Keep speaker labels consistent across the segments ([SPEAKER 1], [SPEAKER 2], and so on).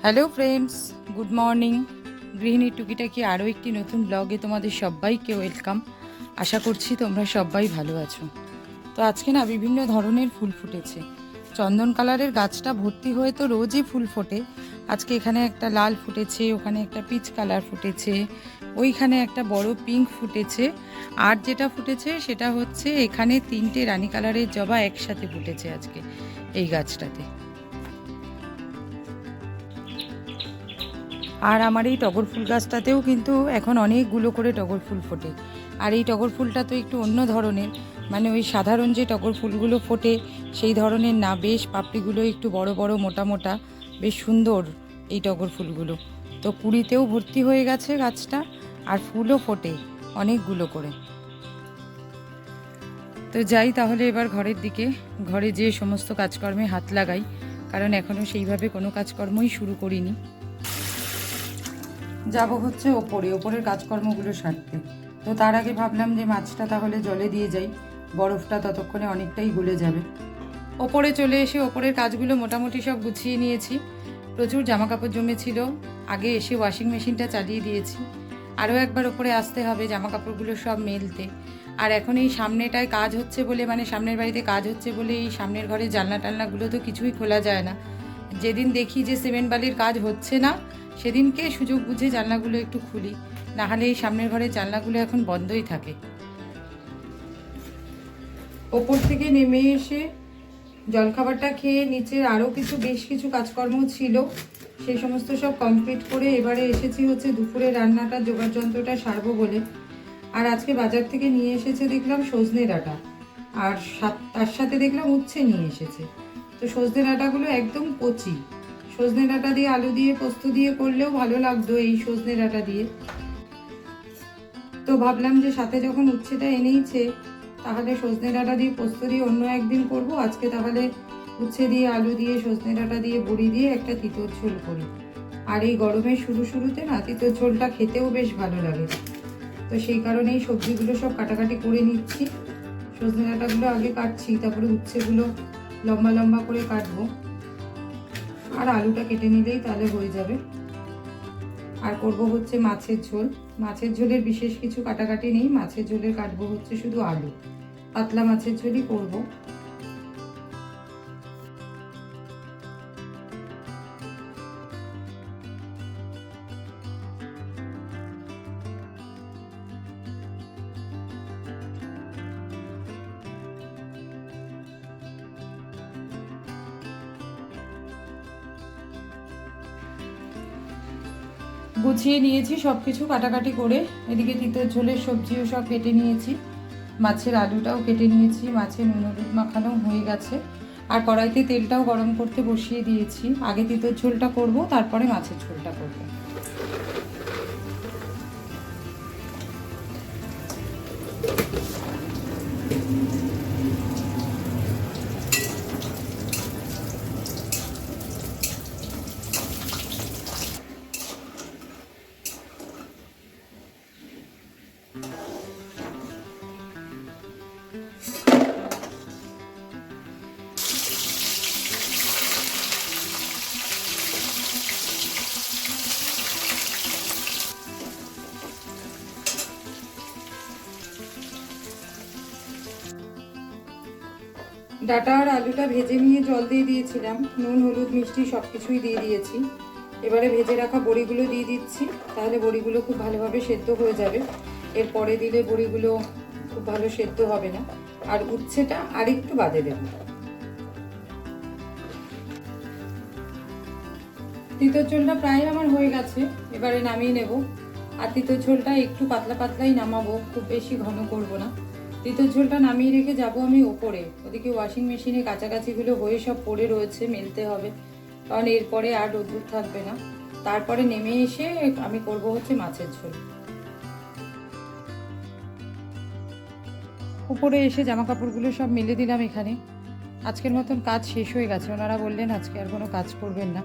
[SPEAKER 1] Hello friends, good morning. গৃহিণীর টুকিটাকি আরও একটি নতুন ব্লগে তোমাদের সবাইকে ওয়েলকাম। আশা করছি তোমরা সবাই ভালো আছো। তো আজকে না বিভিন্ন ধরনের ফুল ফুটেছে। চন্দন কালারের গাছটা ভর্তি হয়ে তো রোজই ফুল ফোটে। আজকে এখানে একটা লাল ফুটেছে, ওখানে একটা পিচ কালার ফুটেছে, ওইখানে একটা বড় পিঙ্ক ফুটেছে, আর যেটা ফুটেছে সেটা হচ্ছে এখানে 3টে রানী কালারের জবা একসাথে ফুটেছে আজকে এই গাছটাতে। আর আমার এই টগর ফুল গাছটাতেও কিন্তু এখন অনেকগুলো করে টগর ফুল ফোটে। আর এই টগর ফুলটা তো একটু অন্য ধরনের, মানে ওই সাধারণ যে টগর ফুলগুলো ফোটে সেই ধরনের না, বেশ পাপড়িগুলো একটু বড় বড় মোটা মোটা, বেশ সুন্দর এই টগর ফুলগুলো। তো কুড়িতেও ভর্তি হয়ে গেছে গাছটা, আর ফুলও ফোটে অনেকগুলো করে। তো যাই তাহলে এবার ঘরের দিকে, ঘরে যে সমস্ত কাজকর্মে হাত লাগাই, কারণ এখনও সেইভাবে কোনো কাজকর্মই শুরু করিনি। যাব হচ্ছে ওপরের কাজকর্মগুলো সারতে। তো তার আগে ভাবলাম যে মাছটা তাহলে জলে দিয়ে যাই, বরফটা ততক্ষণে অনেকটাই গলে যাবে। ওপরে চলে এসে ওপরের কাজগুলো মোটামুটি সব গুছিয়ে নিয়েছি। প্রচুর জামা কাপড় জমেছিল, আগে এসে ওয়াশিং মেশিনটা চালিয়ে দিয়েছি। আরও একবার ওপরে আসতে হবে জামা কাপড়গুলো সব মেলতে। আর এখন এই সামনেটায় কাজ হচ্ছে বলে, মানে সামনের বাড়িতে কাজ হচ্ছে বলে এই সামনের ঘরের জানলা টালনাগুলো তো কিছুই খোলা যায় না। যেদিন দেখি যে সিমেন্ট বালির কাজ হচ্ছে না, সেদিনকে সুযোগ বুঝে জানলাগুলো একটু খুলি, নাহলে এই সামনের ঘরের জানলাগুলো এখন বন্ধই থাকে। ওপর থেকে নেমে এসে জলখাবারটা খেয়ে নিচে আরও বেশ কিছু কাজকর্ম ছিল, সেই সমস্ত সব কমপ্লিট করে এবারে এসেছি হচ্ছে দুপুরে রান্নাটা জোগাড় যন্ত্রটা সারবো বলে। আর আজকে বাজার থেকে নিয়ে এসেছে দেখলাম সজনে ডাঁটা, আর তার সাথে দেখলাম উচ্ছে নিয়ে এসেছে। তো সজনে ডাঁটাগুলো একদম কচি, সজনে ডাঁটা দিয়ে আলু দিয়ে পোস্ত দিয়ে করলেও ভালো লাগতো এই সজনে ডাঁটা দিয়ে। তো ভাবলাম যে সাথে যখন উচ্ছেটা এনেইছে, তাহলে সজনে ডাঁটা দিয়ে পোস্ত দিয়ে অন্য একদিন করব। আজকে তাহলে উচ্ছে দিয়ে আলু দিয়ে সজনে ডাঁটা দিয়ে বড়ি দিয়ে একটা তিতর ঝোল করি। আর এই গরমের শুরুতে না তিতর ঝোলটা খেতেও বেশ ভালো লাগে। তো সেই কারণে এই সবজিগুলো সব কাটাকাটি করে নিচ্ছি। সজনে ডাঁটাগুলো আগে কাটছি, তারপরে উচ্ছেগুলো লম্বা লম্বা করে কাটবো, আর আলুটা কেটে নিলেই তাহলে হয়ে যাবে। আর করব হচ্ছে মাছের ঝোল। মাছের ঝোলের বিশেষ কিছু কাটাকাটি নেই, মাছের ঝোলের কাটবো হচ্ছে শুধু আলু, পাতলা মাছের ঝোলই করব। গুছিয়ে নিয়েছি সব কিছু কাটাকাটি করে, এদিকে তিতর ঝোলের সবজিও সব কেটে নিয়েছি, মাছের আলুটাও কেটে নিয়েছি, মাছে নুন হলুদ মাখানো হয়ে গেছে। আর কড়াইতে তেলটাও গরম করতে বসিয়ে দিয়েছি। আগে তিতর ঝোলটা করব, তারপরে মাছের ঝোলটা করব। ডাঁটা আর আলুটা ভেজে নিয়ে জল দিয়ে দিয়েছিলাম, নুন হলুদ মিষ্টি সব কিছুই দিয়ে দিয়েছি। এবারে ভেজে রাখা বড়িগুলো দিয়ে দিচ্ছি, তাহলে বড়িগুলো খুব ভালোভাবে সেদ্ধ হয়ে যাবে। এরপরে দিলে বড়িগুলো খুব ভালো সেদ্ধ হবে না। আর উচ্ছেটা আরেকটু বাদে দেব। তিতর ঝোলটা প্রায় আমার হয়ে গেছে, এবারে নামিয়ে নেব। আর তিতর ঝোলটা একটু পাতলা পাতলাই নামাবো, খুব বেশি ঘন করব না। তিতর ঝোলটা নামিয়ে রেখে যাব আমি ওপরে, ওদিকে ওয়াশিং মেশিনে কাছাকাছিগুলো হয়ে সব পড়ে রয়েছে, মেলতে হবে, কারণ এরপরে আর রোদ্দুর থাকবে না। তারপরে নেমে এসে আমি করব হচ্ছে মাছের ঝোল। উপরে এসে জামা কাপড়গুলো সব মেলে দিলাম এখানে। আজকের মতন কাজ শেষ হয়ে গেছে, ওনারা বললেন আজকে আর কোনো কাজ করবেন না।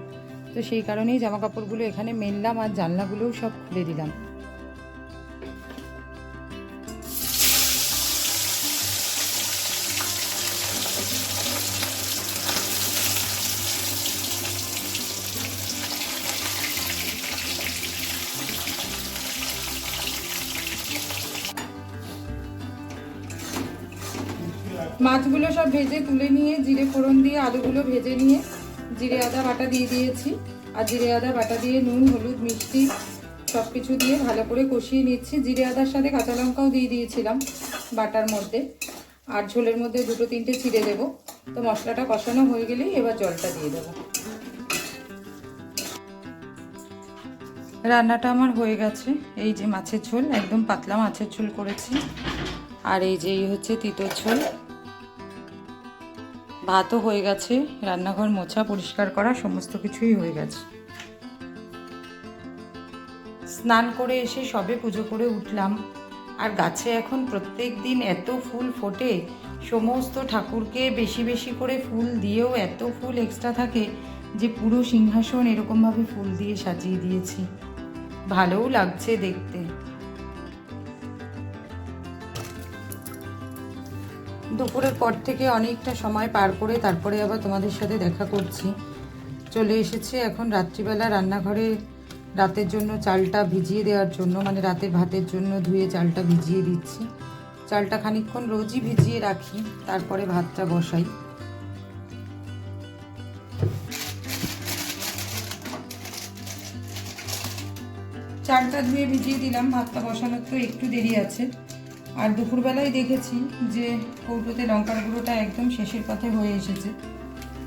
[SPEAKER 1] তো সেই কারণেই জামা কাপড়গুলো এখানে মেললাম, আর জানলাগুলোও সব খুলে দিলাম। মাছগুলো সব ভেজে তুলে নিয়ে জিরে ফোড়ন দিয়ে আলুগুলো ভেজে নিয়ে জিরে আদা বাটা দিয়ে দিয়েছি। আর জিরে আদা বাটা দিয়ে নুন হলুদ মিষ্টি সব কিছু দিয়ে ভালো করে কষিয়ে নিচ্ছি। জিরে আদার সাথে কাঁচা লঙ্কাও দিয়ে দিয়েছিলাম বাটার মধ্যে, আর ঝোলের মধ্যে 2-3টে চিড়ে দেবো। তো মশলাটা কষানো হয়ে গেলেই এবার জলটা দিয়ে দেবো। রান্নাটা আমার হয়ে গেছে। এই যে মাছের ঝোল, একদম পাতলা মাছের ঝোল করেছি। আর এই যে এই হচ্ছে তিতর ঝোল। ভাতও হয়ে গেছে, রান্নাঘর মোছা পরিষ্কার করা সমস্ত কিছুই হয়ে গেছে। স্নান করে এসে সবে পুজো করে উঠলাম। আর গাছে এখন প্রত্যেক দিন এত ফুল ফোটে, সমস্ত ঠাকুরকে বেশি বেশি করে ফুল দিয়েও এত ফুল এক্সট্রা থাকে যে পুরো সিংহাসন এরকমভাবে ফুল দিয়ে সাজিয়ে দিয়েছি। ভালোও লাগছে দেখতে। দুপুরের পর থেকে অনেকটা সময় পার করে তারপরে আবার তোমাদের সাথে দেখা করছি। চলে এসেছে এখন রাত্রিবেলা রান্নাঘরে রাতের জন্য চালটা ভিজিয়ে দেওয়ার জন্য, মানে রাতের ভাতের জন্য ধুয়ে চালটা ভিজিয়ে দিচ্ছি। চালটা খানিকক্ষণ রোজই ভিজিয়ে রাখি, তারপরে ভাতটা বসাই। চালটা ধুয়ে ভিজিয়ে দিলাম, ভাতটা বসানোর তো একটু দেরি আছে। আর দুপুরবেলায় দেখেছি যে কৌটোতে লঙ্কার গুঁড়োটা একদম শেষের পথে হয়ে এসেছে।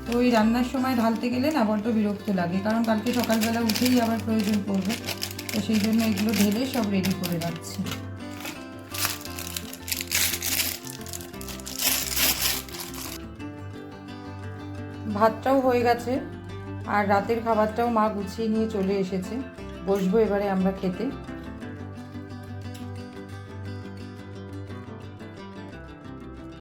[SPEAKER 1] তো ওই রান্নার সময় ঢালতে গেলে না বড্ড বিরক্ত লাগে, কারণ কালকে সকালবেলা উঠেই আবার প্রয়োজন পড়বে। তো সেই জন্য এগুলো ঢেলে সব রেডি করে রাখছি। ভাতটাও হয়ে গেছে আর রাতের খাবারটাও মা গুছিয়ে নিয়ে চলে এসেছে। বসবো এবারে আমরা খেতে।